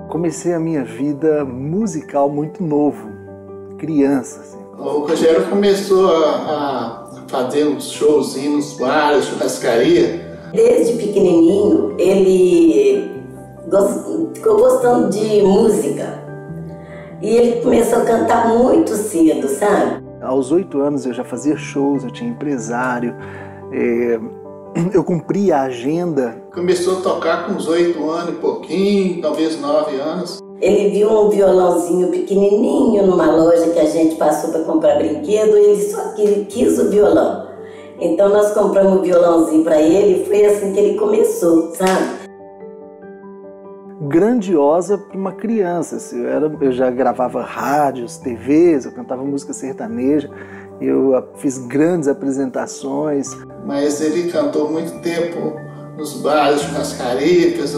Comecei a minha vida musical muito novo, criança. Assim. O Rogério começou a fazer uns showzinhos nos bares, churrascaria. Desde pequenininho, ele ficou gostando de música. E ele começou a cantar muito cedo, sabe? Aos 8 anos eu já fazia shows, eu tinha empresário, eu cumpria a agenda. Começou a tocar com uns 8 anos e pouquinho, talvez 9 anos. Ele viu um violãozinho pequenininho numa loja que a gente passou para comprar brinquedo e ele só quis o violão. Então nós compramos o violãozinho para ele e foi assim que ele começou, sabe? Grandiosa para uma criança. Assim, eu já gravava rádios, TVs, eu cantava música sertaneja, eu fiz grandes apresentações. Mas ele cantou muito tempo nos bares, churrascaria, fez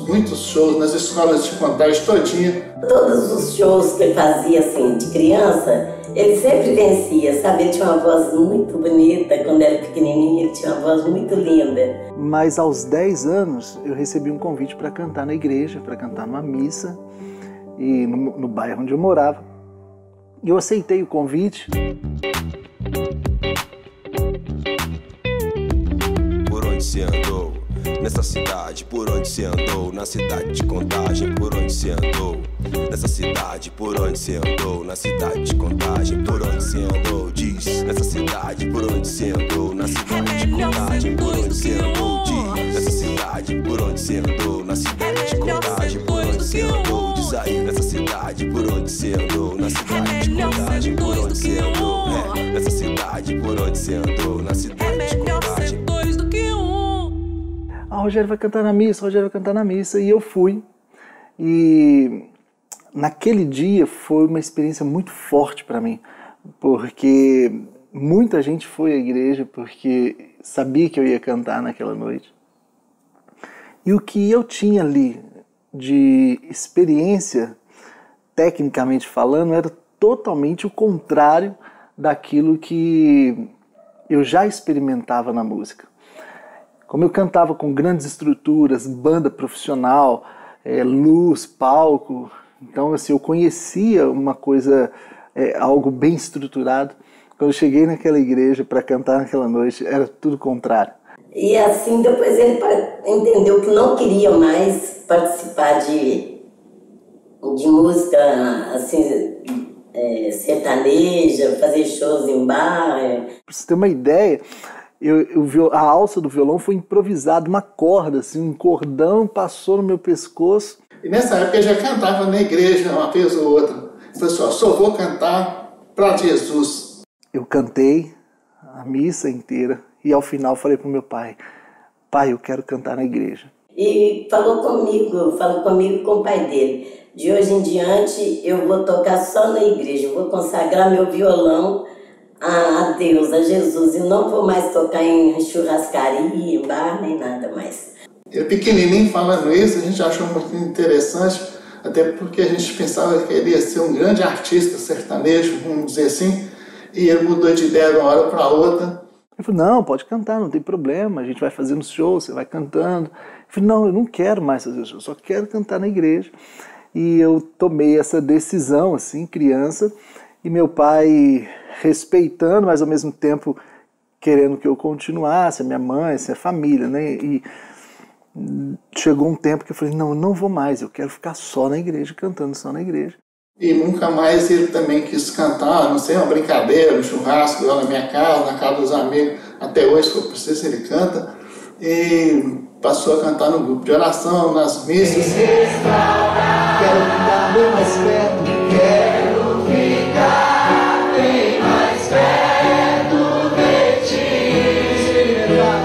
muitos shows nas escolas de contagem todinha. Todos os shows que ele fazia assim de criança, ele sempre vencia, sabe? Ele tinha uma voz muito bonita, quando era pequenininho ele tinha uma voz muito linda. Mas aos 10 anos eu recebi um convite para cantar na igreja, para cantar numa missa, e no bairro onde eu morava. E eu aceitei o convite. Por onde se andou? Nessa cidade, por onde se andou? Na cidade de Contagem, por onde se andou? Nessa cidade, por onde se andou? Na cidade de Contagem, por onde se andou? Diz, nessa cidade, por onde se andou? Na cidade de Contagem, por onde se andou? Diz, nessa cidade, por onde se andou? Na cidade de Contagem, por onde se andou? Diz aí, nessa cidade, por onde se andou? Na cidade de Contagem, por onde se andou? Nessa cidade, por onde se andou? Na cidade de Contagem. Ah, Rogério vai cantar na missa, Rogério vai cantar na missa. E eu fui. E naquele dia foi uma experiência muito forte para mim, porque muita gente foi à igreja porque sabia que eu ia cantar naquela noite. E o que eu tinha ali de experiência, tecnicamente falando, era totalmente o contrário daquilo que eu já experimentava na música. Como eu cantava com grandes estruturas, banda profissional, luz, palco, então assim, eu conhecia uma coisa, algo bem estruturado. Quando eu cheguei naquela igreja para cantar naquela noite, era tudo contrário. E assim depois ele entendeu que não queria mais participar de música assim, sertaneja, fazer shows em bar. Para você ter uma ideia, a alça do violão foi improvisada, uma corda, assim, um cordão passou no meu pescoço. E nessa época eu já cantava na igreja uma vez ou outra. Eu falei assim, só vou cantar para Jesus. Eu cantei a missa inteira e ao final falei para o meu pai, pai, eu quero cantar na igreja. E falou comigo e com o pai dele. De hoje em diante eu vou tocar só na igreja, eu vou consagrar meu violão a Deus, a Jesus, e não vou mais tocar em churrascaria, em bar, nem nada mais. Eu pequenininho falando isso, a gente achou muito interessante, até porque a gente pensava que ele ia ser um grande artista sertanejo, vamos dizer assim, e ele mudou de ideia de uma hora para outra. Eu falei, não, pode cantar, não tem problema, a gente vai fazendo shows, você vai cantando. Eu falei, não, eu não quero mais fazer show, só quero cantar na igreja. E eu tomei essa decisão, assim, criança, e meu pai respeitando, mas ao mesmo tempo querendo que eu continuasse, a minha mãe, a família, né? E chegou um tempo que eu falei, não, eu não vou mais, eu quero ficar só na igreja, cantando só na igreja. E nunca mais ele também quis cantar, não sei, uma brincadeira, um churrasco lá na minha casa, na casa dos amigos. Até hoje, se for preciso, ele canta. E passou a cantar no grupo de oração, nas missas. Quero ficar bem mais perto, quero ficar bem mais perto de ti, experimentar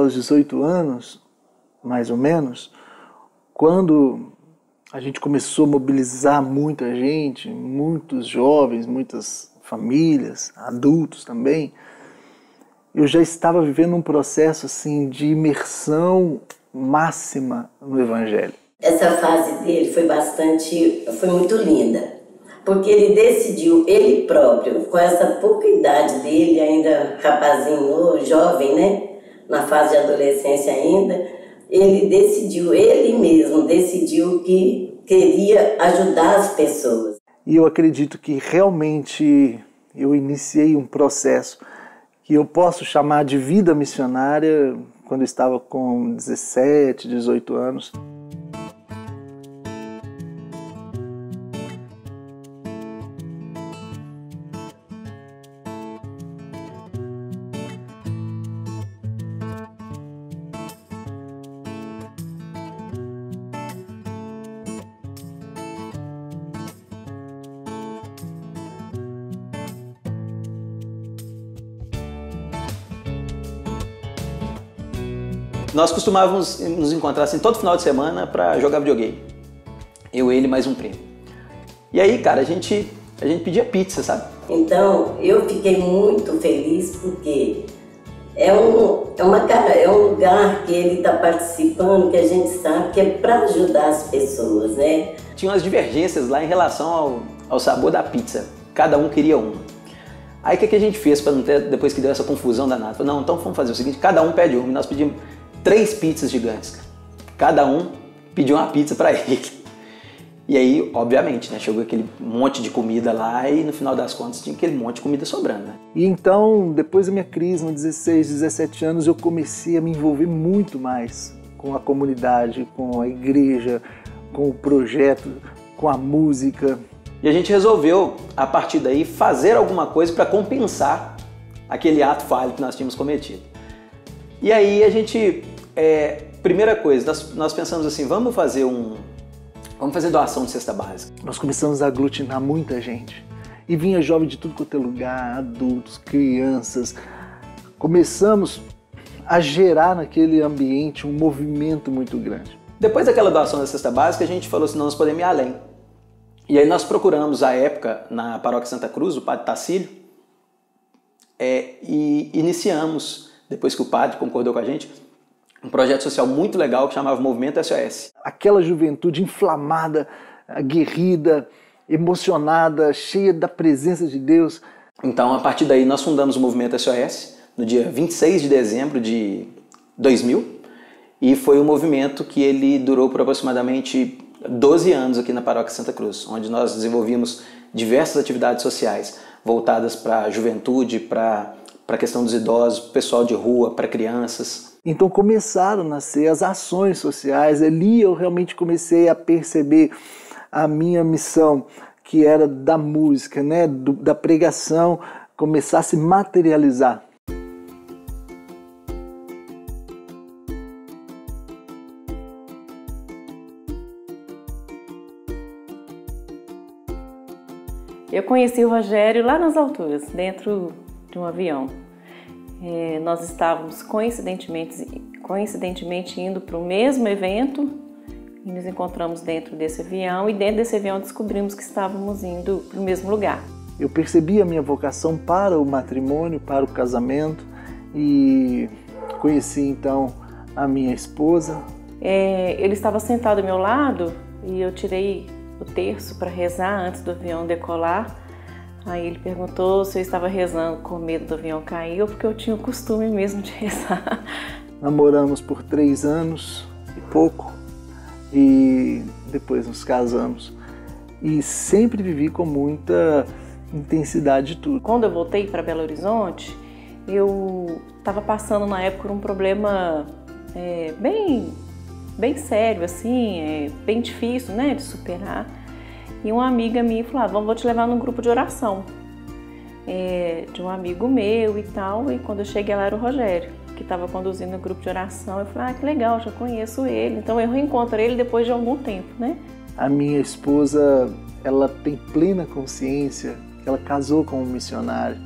aos 18 anos, mais ou menos, quando a gente começou a mobilizar muita gente, muitos jovens, muitas famílias, adultos também, eu já estava vivendo um processo assim de imersão máxima no Evangelho. Essa fase dele foi muito linda, porque ele decidiu, ele próprio, com essa pouca idade dele, ainda rapazinho, jovem, né, na fase de adolescência ainda, ele mesmo decidiu que queria ajudar as pessoas. E eu acredito que realmente eu iniciei um processo que eu posso chamar de vida missionária quando eu estava com 17, 18 anos. Nós costumávamos nos encontrar assim todo final de semana para jogar videogame. Eu, ele, mais um primo. E aí, cara, a gente pedia pizza, sabe? Então, eu fiquei muito feliz porque é um lugar que ele está participando, que a gente sabe que é para ajudar as pessoas, né? Tinha umas divergências lá em relação ao sabor da pizza. Cada um queria uma. Aí o que a gente fez para não ter, depois que deu essa confusão danada? Falei, não, então vamos fazer o seguinte, cada um pede uma. E nós pedimos 3 pizzas gigantes. Cada um pediu uma pizza para ele. E aí, obviamente, né, chegou aquele monte de comida lá e no final das contas tinha aquele monte de comida sobrando. Né? E então, depois da minha crise, nos 16, 17 anos, eu comecei a me envolver muito mais com a comunidade, com a igreja, com o projeto, com a música. E a gente resolveu, a partir daí, fazer alguma coisa para compensar aquele ato falho que nós tínhamos cometido. E aí a gente, primeira coisa, nós pensamos assim, vamos fazer doação de cesta básica. Nós começamos a aglutinar muita gente. E vinha jovem de tudo quanto é lugar, adultos, crianças. Começamos a gerar naquele ambiente um movimento muito grande. Depois daquela doação da cesta básica, a gente falou assim, não, nós podemos ir além. E aí nós procuramos, à época, na Paróquia Santa Cruz, o padre Tacílio, e iniciamos, depois que o padre concordou com a gente, um projeto social muito legal que chamava Movimento SOS. Aquela juventude inflamada, aguerrida, emocionada, cheia da presença de Deus. Então, a partir daí, nós fundamos o Movimento SOS no dia 26 de dezembro de 2000 e foi um movimento que ele durou por aproximadamente 12 anos aqui na Paróquia Santa Cruz, onde nós desenvolvimos diversas atividades sociais voltadas para a juventude, para a questão dos idosos, pessoal de rua, para crianças. Então começaram a nascer as ações sociais. Ali eu realmente comecei a perceber a minha missão, que era da música, né? Da pregação, começar a se materializar. Eu conheci o Rogério lá nas alturas, dentro de um avião. Nós estávamos coincidentemente indo para o mesmo evento e nos encontramos dentro desse avião e dentro desse avião descobrimos que estávamos indo para o mesmo lugar. Eu percebi a minha vocação para o matrimônio, para o casamento e conheci então a minha esposa. Ele estava sentado ao meu lado e eu tirei o terço para rezar antes do avião decolar. Aí ele perguntou se eu estava rezando com medo do avião cair ou porque eu tinha o costume mesmo de rezar. Namoramos por 3 anos e pouco e depois nos casamos. E sempre vivi com muita intensidade de tudo. Quando eu voltei para Belo Horizonte, eu estava passando na época por um problema bem sério, assim, bem difícil, né, de superar. E uma amiga minha falou, vou te levar num grupo de oração, de um amigo meu e tal. E quando eu cheguei lá era o Rogério, que estava conduzindo o grupo de oração. Eu falei, que legal, já conheço ele. Então eu reencontrei ele depois de algum tempo, né? A minha esposa, ela tem plena consciência que ela casou com um missionário,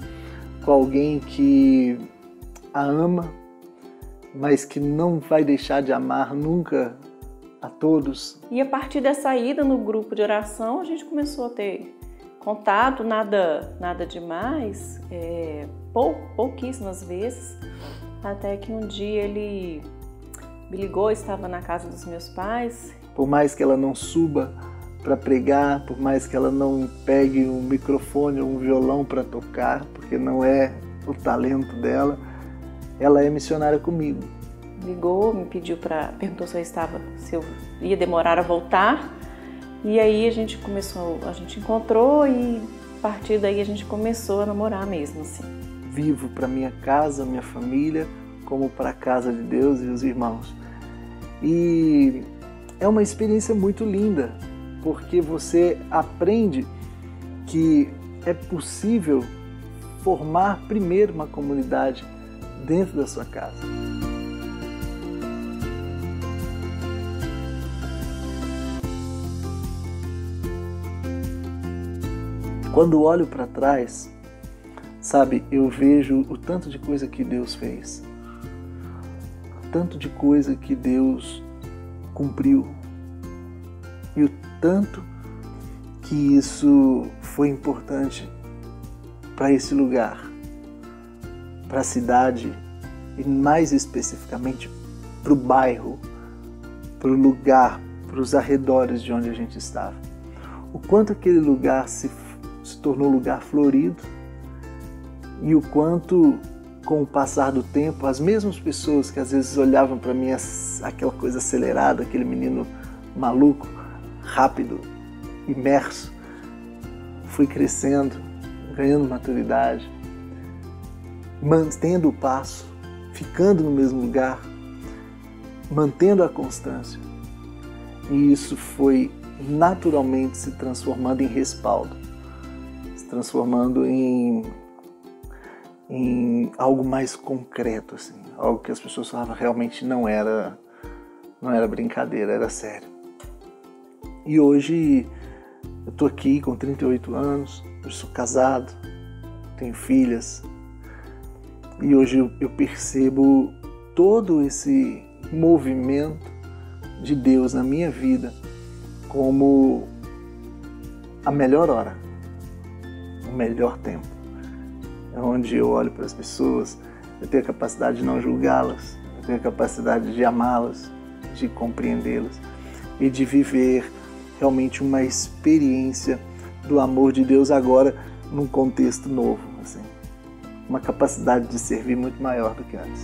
com alguém que a ama mas que não vai deixar de amar nunca a todos. E a partir dessa ida no grupo de oração, a gente começou a ter contato, nada demais, pouquíssimas vezes, até que um dia ele me ligou, estava na casa dos meus pais. Por mais que ela não suba para pregar, por mais que ela não pegue um microfone ou um violão para tocar, porque não é o talento dela, ela é missionária comigo. Ligou, me perguntou se eu ia demorar a voltar, e aí a gente encontrou e a partir daí a gente começou a namorar mesmo, assim. Vivo para minha casa, minha família, como para a casa de Deus e os irmãos. E é uma experiência muito linda, porque você aprende que é possível formar primeiro uma comunidade dentro da sua casa. Quando olho para trás, sabe, eu vejo o tanto de coisa que Deus fez, o tanto de coisa que Deus cumpriu e o tanto que isso foi importante para esse lugar, para a cidade e mais especificamente para o bairro, para o lugar, para os arredores de onde a gente estava. O quanto aquele lugar se tornou um lugar florido e o quanto, com o passar do tempo, as mesmas pessoas que às vezes olhavam para mim aquela coisa acelerada, aquele menino maluco, rápido, imerso, fui crescendo, ganhando maturidade, mantendo o passo, ficando no mesmo lugar, mantendo a constância. E isso foi naturalmente se transformando em respaldo, se transformando em algo mais concreto, assim, algo que as pessoas falavam realmente não era brincadeira, era sério. E hoje eu estou aqui com 38 anos, eu sou casado, tenho filhas, e hoje eu percebo todo esse movimento de Deus na minha vida como a melhor hora, o melhor tempo. É onde eu olho para as pessoas, eu tenho a capacidade de não julgá-las, eu tenho a capacidade de amá-las, de compreendê-las e de viver realmente uma experiência do amor de Deus agora num contexto novo, assim, uma capacidade de servir muito maior do que antes.